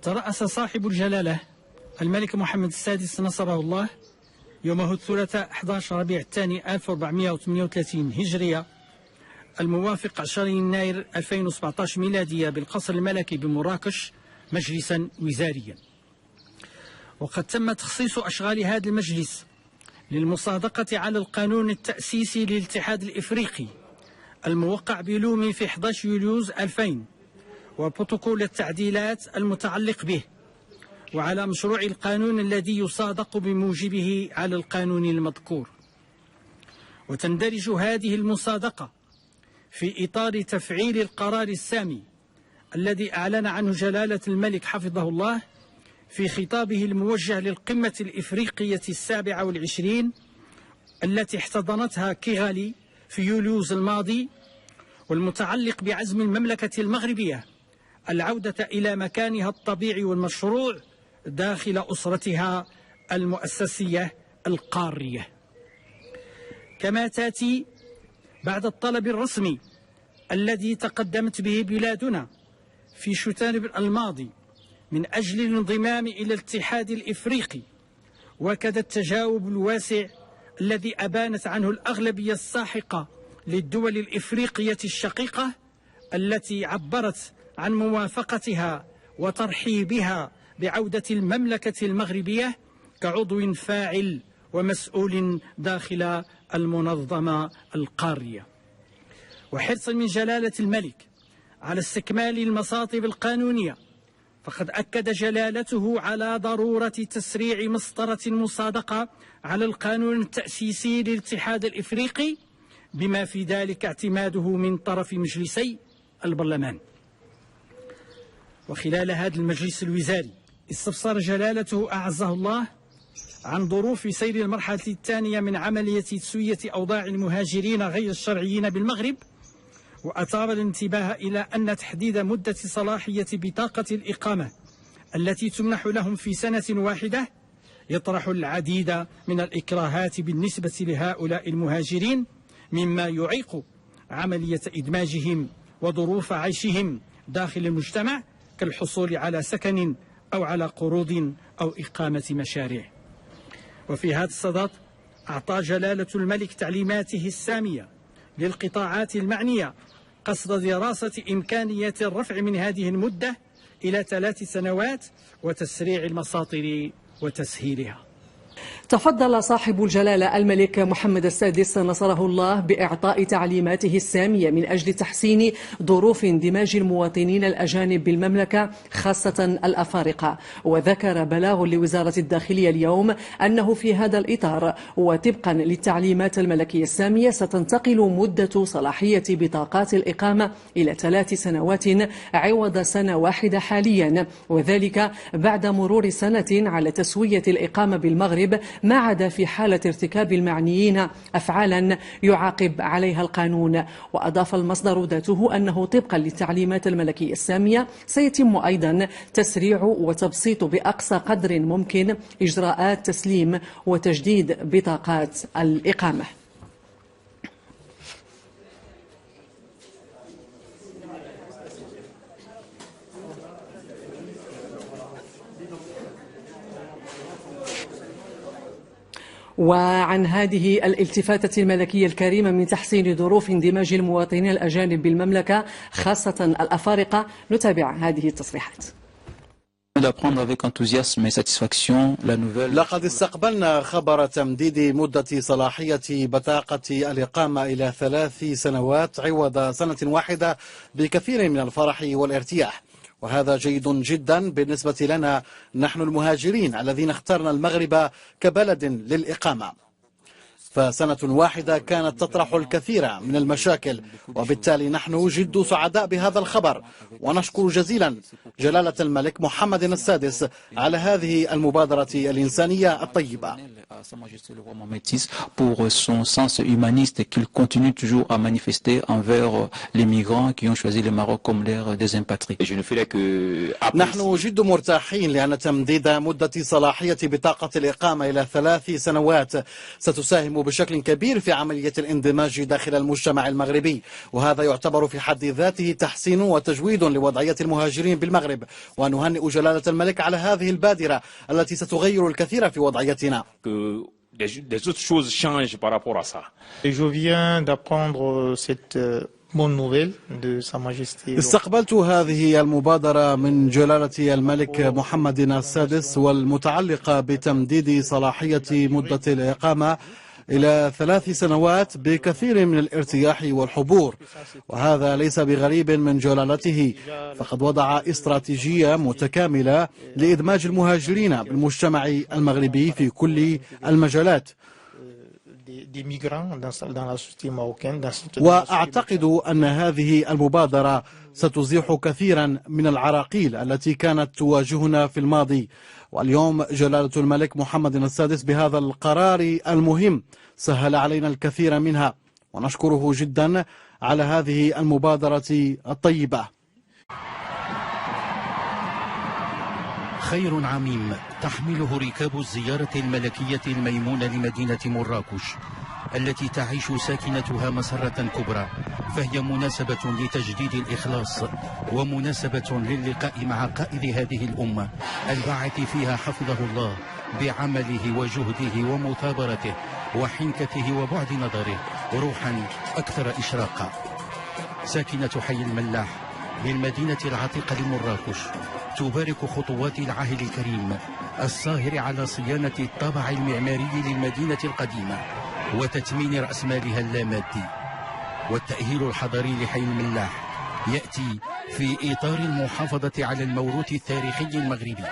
ترأس صاحب الجلالة الملك محمد السادس نصره الله يومه الثلاثاء 11 ربيع الثاني 1438 هجرية الموافق 10 يناير 2017 ميلادية بالقصر الملكي بمراكش مجلسا وزاريا. وقد تم تخصيص أشغال هذا المجلس للمصادقة على القانون التأسيسي للاتحاد الإفريقي الموقع بلومي في 11 يوليوز 2000 وبروتوكول التعديلات المتعلق به، وعلى مشروع القانون الذي يصادق بموجبه على القانون المذكور. وتندرج هذه المصادقة في إطار تفعيل القرار السامي الذي أعلن عنه جلالة الملك حفظه الله في خطابه الموجه للقمة الإفريقية 27 التي احتضنتها كيغالي في يوليوز الماضي، والمتعلق بعزم المملكة المغربية العودة إلى مكانها الطبيعي والمشروع داخل أسرتها المؤسسية القارية. كما تأتي بعد الطلب الرسمي الذي تقدمت به بلادنا في شتان الماضي من أجل الانضمام إلى الاتحاد الإفريقي، وكذا التجاوب الواسع الذي أبانت عنه الأغلبية الساحقة للدول الإفريقية الشقيقة التي عبرت عن موافقتها وترحيبها بعودة المملكة المغربية كعضو فاعل ومسؤول داخل المنظمة القارية. وحرصا من جلالة الملك على استكمال المصاطب القانونية، فقد أكد جلالته على ضرورة تسريع مسطرة المصادقة على القانون التأسيسي للاتحاد الإفريقي، بما في ذلك اعتماده من طرف مجلسي البرلمان. وخلال هذا المجلس الوزاري استفسر جلالته أعزه الله عن ظروف سير المرحلة الثانية من عملية تسوية أوضاع المهاجرين غير الشرعيين بالمغرب، وأثار الانتباه إلى أن تحديد مدة صلاحية بطاقة الإقامة التي تمنح لهم في سنة واحدة يطرح العديد من الإكراهات بالنسبة لهؤلاء المهاجرين، مما يعيق عملية إدماجهم وظروف عيشهم داخل المجتمع كالحصول على سكن أو على قروض أو إقامة مشاريع. وفي هذا الصدد أعطى جلالة الملك تعليماته السامية للقطاعات المعنية قصد دراسة إمكانية الرفع من هذه المدة إلى 3 سنوات وتسريع المساطر وتسهيلها. تفضل صاحب الجلالة الملك محمد السادس نصره الله بإعطاء تعليماته السامية من أجل تحسين ظروف اندماج المواطنين الأجانب بالمملكة خاصة الأفارقة. وذكر بلاغ لوزارة الداخلية اليوم أنه في هذا الإطار وطبقا للتعليمات الملكية السامية ستنتقل مدة صلاحية بطاقات الإقامة إلى 3 سنوات عوض سنة واحدة حاليا، وذلك بعد مرور سنة على تسوية الإقامة بالمغرب، ما عدا في حالة ارتكاب المعنيين أفعالا يعاقب عليها القانون. وأضاف المصدر ذاته أنه طبقا للتعليمات الملكية السامية سيتم أيضا تسريع وتبسيط بأقصى قدر ممكن إجراءات تسليم وتجديد بطاقات الإقامة. وعن هذه الالتفاتة الملكية الكريمة من تحسين ظروف اندماج المواطنين الأجانب بالمملكة خاصة الأفارقة نتابع هذه التصريحات. لقد استقبلنا خبر تمديد مدة صلاحية بطاقة الإقامة إلى 3 سنوات عوض سنة واحدة بكثير من الفرح والارتياح، وهذا جيد جدا بالنسبة لنا نحن المهاجرين الذين اخترنا المغرب كبلد للإقامة. فسنة واحدة كانت تطرح الكثير من المشاكل، وبالتالي نحن جد سعداء بهذا الخبر، ونشكر جزيلا جلالة الملك محمد السادس على هذه المبادرة الإنسانية الطيبة. Sa Majesté le roi Mohamed pour son sens humaniste qu'il continue toujours à manifester envers les migrants qui ont choisi le Maroc comme l'aire des impatriés. نحن جد مرتاحين لأن تمديد مدة صلاحية بطاقة الإقامة إلى 3 سنوات ستساهم بشكل كبير في عملية الاندماج داخل المجتمع المغربي، وهذا يعتبر في حد ذاته تحسين وتجويد لوضعية المهاجرين بالمغرب. ونهنئ جلالة الملك على هذه البادرة التي ستغير الكثير في وضعيتنا. Des autres choses changent par rapport à ça. Et je viens d'apprendre cette bonne nouvelle de Sa Majesté. استقبلت هذه المبادرة من جلالة الملك محمد السادس والمتعلقة بتمديد صلاحية مدة الإقامة إلى 3 سنوات بكثير من الارتياح والحبور، وهذا ليس بغريب من جلالته، فقد وضع استراتيجية متكاملة لإدماج المهاجرين بالمجتمع المغربي في كل المجالات. وأعتقد أن هذه المبادرة ستزيح كثيرا من العراقيل التي كانت تواجهنا في الماضي، واليوم جلالة الملك محمد السادس بهذا القرار المهم سهل علينا الكثير منها، ونشكره جدا على هذه المبادرة الطيبة. خير عميم تحمله ركاب الزيارة الملكية الميمونة لمدينة مراكش التي تعيش ساكنتها مسرة كبرى، فهي مناسبة لتجديد الإخلاص ومناسبة للقاء مع قائد هذه الأمة الباعث فيها حفظه الله بعمله وجهده ومثابرته وحنكته وبعد نظره روحا أكثر إشراقا. ساكنة حي الملاح بالمدينة العتيقة لمراكش تبارك خطوات العهد الكريم الصاهر على صيانة الطابع المعماري للمدينة القديمة وتتمين رأسمالها اللامادي. والتأهيل الحضري لحي الملاح يأتي في إطار المحافظة على الموروث التاريخي المغربي،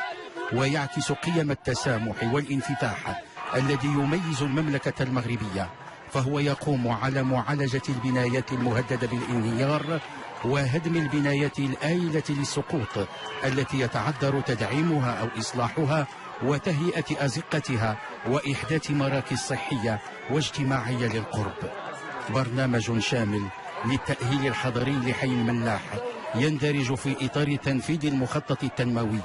ويعكس قيم التسامح والانفتاح الذي يميز المملكة المغربية، فهو يقوم على معالجة البنايات المهددة بالانهيار وهدم البنايات الآيلة للسقوط التي يتعذر تدعيمها أو إصلاحها وتهيئة أزقتها وإحداث مراكز صحية واجتماعية للقرب. برنامج شامل للتأهيل الحضري لحي الملاح يندرج في إطار تنفيذ المخطط التنموي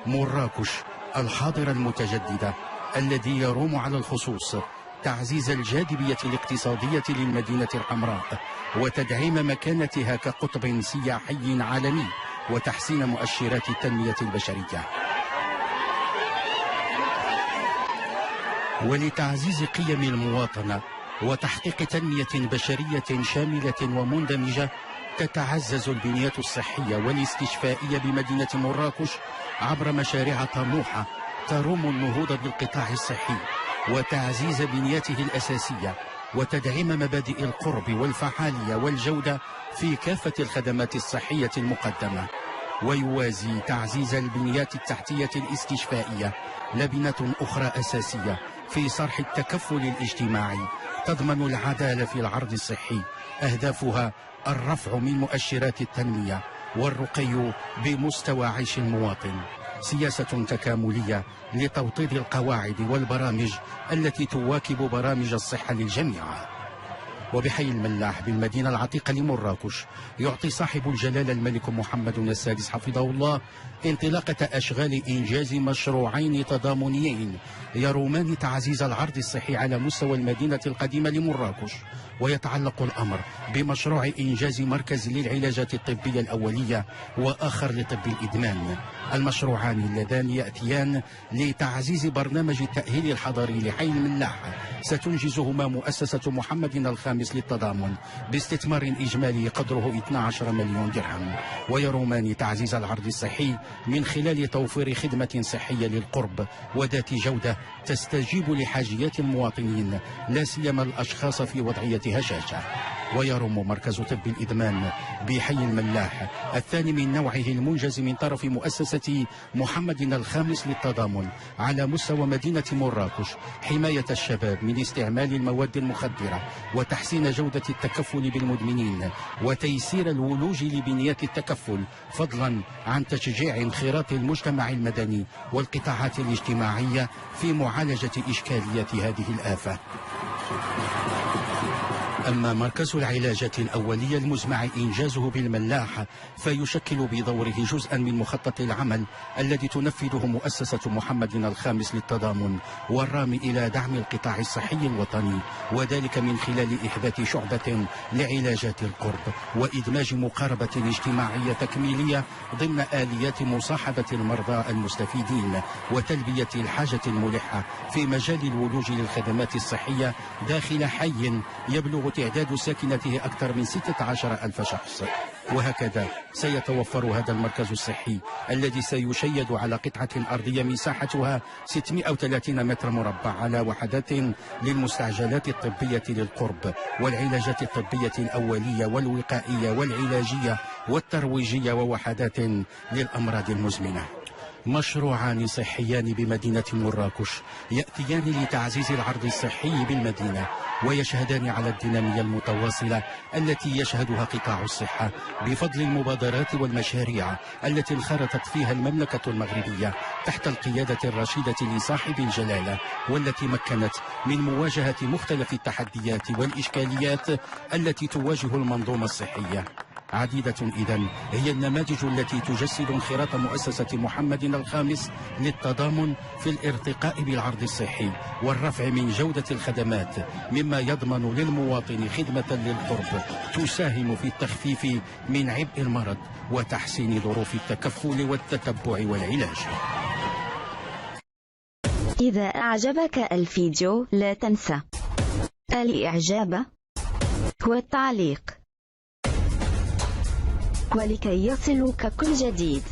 مراكش الحاضرة المتجددة الذي يروم على الخصوص تعزيز الجاذبية الاقتصادية للمدينة الحمراء وتدعيم مكانتها كقطب سياحي عالمي وتحسين مؤشرات التنمية البشرية. ولتعزيز قيم المواطنة وتحقيق تنمية بشرية شاملة ومندمجة تتعزز البنية الصحية والاستشفائية بمدينة مراكش عبر مشاريع طموحة تروم النهوض بالقطاع الصحي وتعزيز بنيته الأساسية وتدعيم مبادئ القرب والفعالية والجودة في كافة الخدمات الصحية المقدمة. ويوازي تعزيز البنيات التحتية الاستشفائية لبنة أخرى أساسية في صرح التكفل الاجتماعي تضمن العدالة في العرض الصحي، أهدافها الرفع من مؤشرات التنمية والرقي بمستوى عيش المواطن. سياسة تكاملية لتوطيد القواعد والبرامج التي تواكب برامج الصحة للجميع. وبحي الملاح بالمدينة العتيقة لمراكش يعطي صاحب الجلالة الملك محمد السادس حفظه الله انطلاقة أشغال إنجاز مشروعين تضامنيين يرومان تعزيز العرض الصحي على مستوى المدينة القديمة لمراكش. ويتعلق الأمر بمشروع إنجاز مركز للعلاجات الطبية الأولية وآخر لطب الإدمان. المشروعان اللذان يأتيان لتعزيز برنامج التأهيل الحضري لحي الملاح ستنجزهما مؤسسة محمد الخامس للتضامن باستثمار إجمالي قدره 12 مليون درهم، ويرومان تعزيز العرض الصحي من خلال توفير خدمة صحية للقرب وذات جودة تستجيب لحاجيات المواطنين لا سيما الأشخاص في وضعية هشاشة. ويرم مركز طب الإدمان بحي الملاح الثاني من نوعه المنجز من طرف مؤسسة محمد الخامس للتضامن على مستوى مدينة مراكش حماية الشباب من استعمال المواد المخدرة وتحسين جودة التكفل بالمدمنين وتيسير الولوج لبنيات التكفل، فضلا عن تشجيع انخراط المجتمع المدني والقطاعات الاجتماعية في معالجة إشكالية هذه الآفة. أما مركز العلاجات الأولية المزمع إنجازه بالملاح فيشكل بدوره جزءا من مخطط العمل الذي تنفذه مؤسسة محمد الخامس للتضامن والرامي إلى دعم القطاع الصحي الوطني، وذلك من خلال إحداث شعبة لعلاجات القرب وإدماج مقاربة اجتماعية تكميلية ضمن آليات مصاحبة المرضى المستفيدين وتلبية الحاجة الملحة في مجال الولوج للخدمات الصحية داخل حي يبلغ تعداد ساكنته أكثر من 16,000 شخص. وهكذا سيتوفر هذا المركز الصحي الذي سيشيد على قطعة أرضية مساحتها 630 متر مربع على وحدات للمستعجلات الطبية للقرب والعلاجات الطبية الأولية والوقائية والعلاجية والترويجية ووحدات للأمراض المزمنة. مشروعان صحيان بمدينة مراكش يأتيان لتعزيز العرض الصحي بالمدينة ويشهدان على الدينامية المتواصلة التي يشهدها قطاع الصحة بفضل المبادرات والمشاريع التي انخرطت فيها المملكة المغربية تحت القيادة الرشيدة لصاحب الجلالة، والتي مكنت من مواجهة مختلف التحديات والإشكاليات التي تواجه المنظومة الصحية. عديدة إذن هي النماذج التي تجسد انخراط مؤسسة محمد الخامس للتضامن في الارتقاء بالعرض الصحي والرفع من جودة الخدمات، مما يضمن للمواطن خدمة للقرب تساهم في التخفيف من عبء المرض وتحسين ظروف التكفل والتتبع والعلاج. إذا أعجبك الفيديو لا تنسى الإعجاب والتعليق، ولكي يصلك كل جديد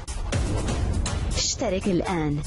اشترك الآن.